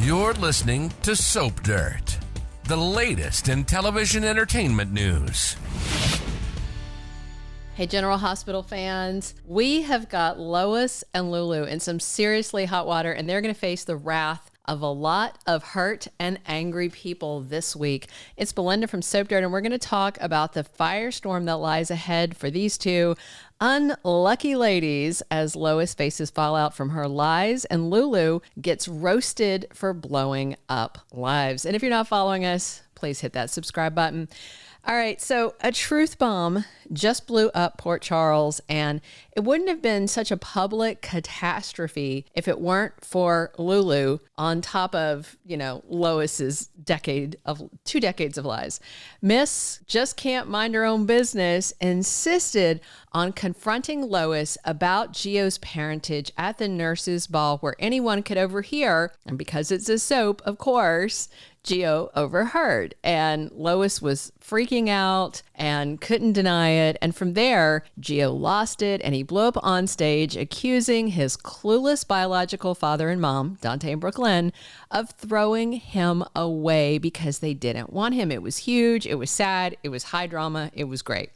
You're listening to Soap Dirt, the latest in television entertainment news. Hey, General Hospital fans, we have got Lois and Lulu in some seriously hot water, and they're going to face the wrath of a lot of hurt and angry people this week. It's Belinda from Soap Dirt, and we're going to talk about the firestorm that lies ahead for these two unlucky ladies as Lois faces fallout from her lies and Lulu gets roasted for blowing up lives. And if you're not following us, please hit that subscribe button. All right, so a truth bomb just blew up Port Charles, and it wouldn't have been such a public catastrophe if it weren't for Lulu on top of, Lois's 2 decades of lies. Miss just can't mind her own business, insisted on confronting Lois about Gio's parentage at the nurses' ball where anyone could overhear, and because it's a soap, of course, Gio overheard, and Lois was freaking out and couldn't deny it. And from there, Gio lost it and he blew up on stage, accusing his clueless biological father and mom, Dante and Brook Lynn, of throwing him away because they didn't want him. It was huge. It was sad. It was high drama. It was great.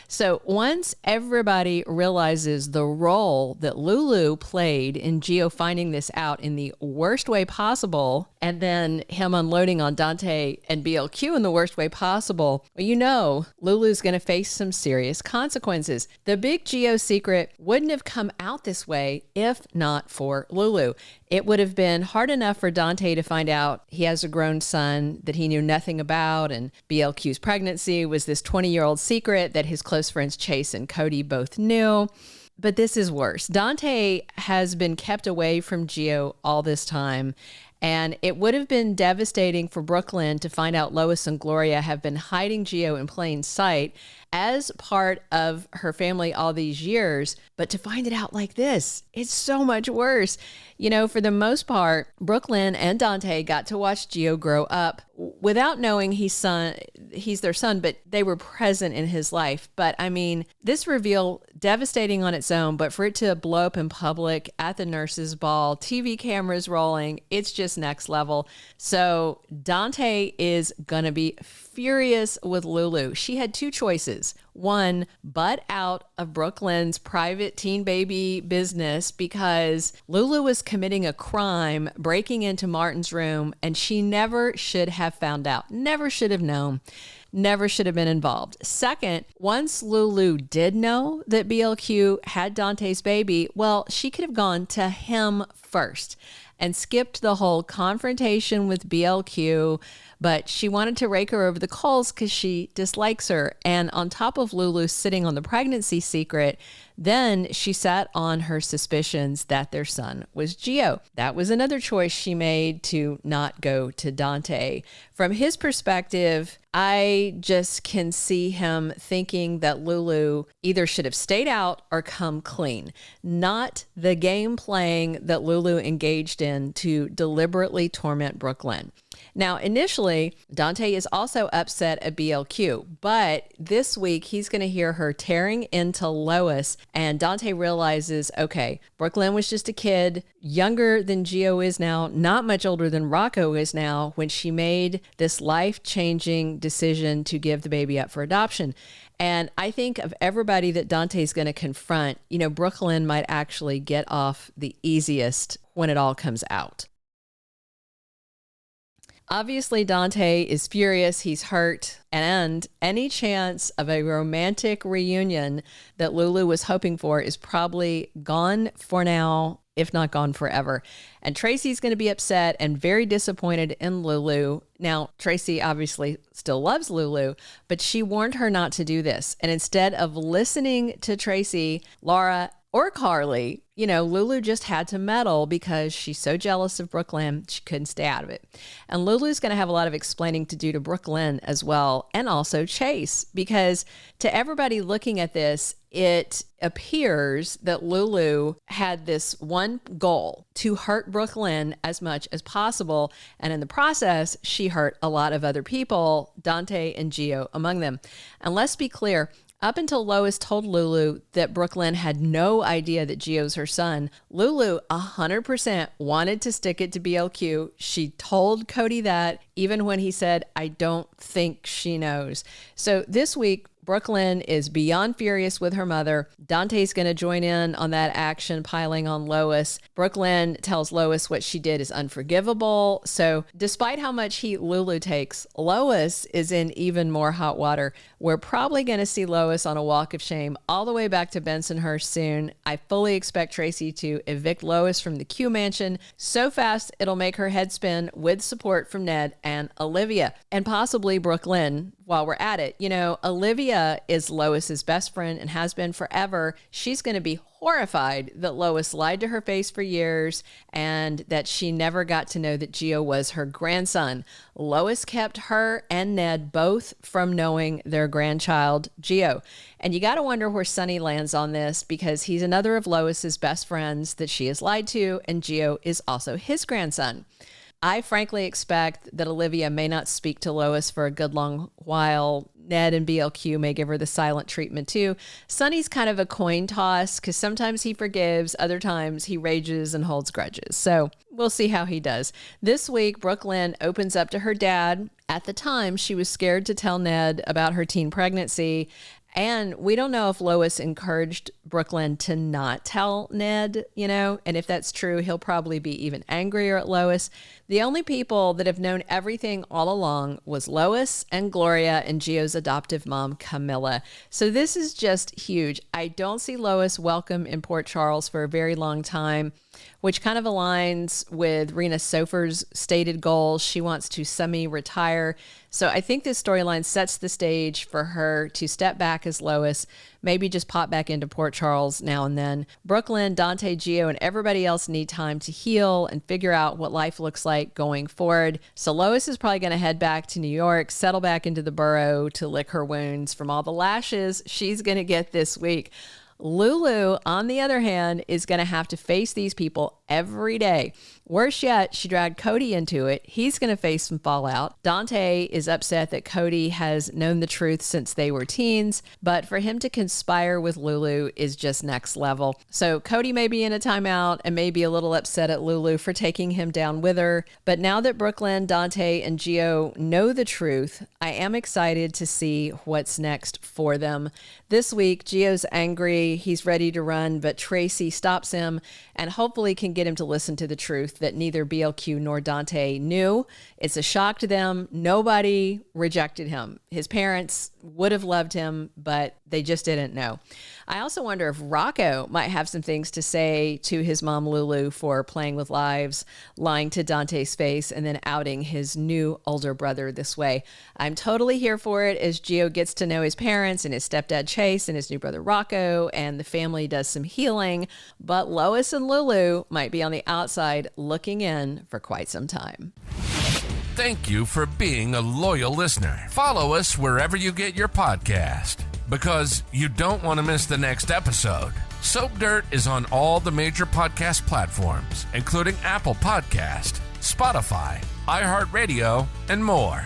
So once everybody realizes the role that Lulu played in Gio finding this out in the worst way possible, and then him unloading on Dante and BLQ in the worst way possible, Lulu's going to face some serious consequences. The big Gio secret wouldn't have come out this way if not for Lulu. It would have been hard enough for Dante to find out he has a grown son that he knew nothing about, and BLQ's pregnancy was this 20-year-old secret that his close friends Chase and Cody both knew. But this is worse. Dante has been kept away from Gio all this time, and it would have been devastating for Brook Lynn to find out Lois and Gloria have been hiding Gio in plain sight as part of her family all these years. But to find it out like this, it's so much worse. For the most part, Brook Lynn and Dante got to watch Gio grow up without knowing he's their son, but they were present in his life. But this reveal, devastating on its own, but for it to blow up in public at the nurses' ball, TV cameras rolling, it's just next level. So Dante is gonna be furious with Lulu. She had two choices. One, butt out of Brook Lynn's private teen baby business because Lulu was committing a crime, breaking into Martin's room, and she never should have found out, never should have known, never should have been involved. Second, once Lulu did know that BLQ had Dante's baby, well, she could have gone to him first and skipped the whole confrontation with BLQ, but she wanted to rake her over the coals because she dislikes her. And on top of Lulu sitting on the pregnancy secret, then she sat on her suspicions that their son was Gio. That was another choice she made to not go to Dante. From his perspective, I just can see him thinking that Lulu either should have stayed out or come clean, not the game playing that Lulu engaged in to deliberately torment Brook Lynn. Now, initially, Dante is also upset at BLQ, but this week he's going to hear her tearing into Lois, and Dante realizes, okay, Brook Lynn was just a kid, younger than Gio is now, not much older than Rocco is now, when she made this life-changing decision to give the baby up for adoption. And I think of everybody that Dante's going to confront, Brook Lynn might actually get off the easiest when it all comes out. Obviously, Dante is furious, he's hurt, and any chance of a romantic reunion that Lulu was hoping for is probably gone for now, if not gone forever. And Tracy's going to be upset and very disappointed in Lulu. Now, Tracy obviously still loves Lulu, but she warned her not to do this. And instead of listening to Tracy, Laura, or Carly, Lulu just had to meddle because she's so jealous of Brook Lynn, she couldn't stay out of it. And Lulu's going to have a lot of explaining to do to Brook Lynn as well, and also Chase, because to everybody looking at this, it appears that Lulu had this one goal, to hurt Brook Lynn as much as possible. And in the process, she hurt a lot of other people, Dante and Gio among them. And let's be clear, Up until Lois told Lulu that Brook Lynn had no idea that Gio's her son, Lulu 100% wanted to stick it to BLQ. She told Cody that even when he said, "I don't think she knows." So this week, Brook Lynn is beyond furious with her mother. Dante's going to join in on that action, piling on Lois. Brook Lynn tells Lois what she did is unforgivable. So despite how much heat Lulu takes, Lois is in even more hot water. We're probably going to see Lois on a walk of shame all the way back to Bensonhurst soon. I fully expect Tracy to evict Lois from the Q mansion so fast it'll make her head spin, with support from Ned and Olivia, and possibly Brook Lynn. While we're at it, Olivia is Lois's best friend and has been forever. She's going to be horrified that Lois lied to her face for years and that she never got to know that Gio was her grandson. Lois kept her and Ned both from knowing their grandchild, Gio. And you got to wonder where Sonny lands on this, because he's another of Lois's best friends that she has lied to, and Gio is also his grandson. I frankly expect that Olivia may not speak to Lois for a good long while. Ned and BLQ may give her the silent treatment too. Sonny's kind of a coin toss, because sometimes he forgives, other times he rages and holds grudges. So we'll see how he does. This week, Brook Lynn opens up to her dad. At the time, she was scared to tell Ned about her teen pregnancy. And we don't know if Lois encouraged Brook Lynn to not tell Ned, and if that's true, he'll probably be even angrier at Lois. The only people that have known everything all along was Lois and Gloria and Gio's adoptive mom, Camilla. So this is just huge. I don't see Lois welcome in Port Charles for a very long time, which kind of aligns with Rena Sofer's stated goals. She wants to semi-retire. So I think this storyline sets the stage for her to step back as Lois, maybe just pop back into Port Charles now and then. Brook Lynn, Dante, Gio, and everybody else need time to heal and figure out what life looks like going forward. So Lois is probably going to head back to New York, settle back into the borough to lick her wounds from all the lashes she's going to get this week. Lulu, on the other hand, is going to have to face these people every day. Worse yet, she dragged Cody into it. He's going to face some fallout. Dante is upset that Cody has known the truth since they were teens, but for him to conspire with Lulu is just next level. So Cody may be in a timeout and may be a little upset at Lulu for taking him down with her. But now that Brook Lynn, Dante, and Gio know the truth, I am excited to see what's next for them. This week, Gio's angry. He's ready to run, but Tracy stops him and hopefully can get him to listen to the truth that neither BLQ nor Dante knew. It's a shock to them. Nobody rejected him. His parents would have loved him, but they just didn't know. I also wonder if Rocco might have some things to say to his mom, Lulu, for playing with lives, lying to Dante's face, and then outing his new older brother this way. I'm totally here for it as Gio gets to know his parents and his stepdad Chase and his new brother Rocco, and the family does some healing. But Lois and Lulu might be on the outside looking in for quite some time. Thank you for being a loyal listener. Follow us wherever you get your podcast, because you don't want to miss the next episode. Soap Dirt is on all the major podcast platforms, including Apple Podcast, Spotify, iHeartRadio, and more.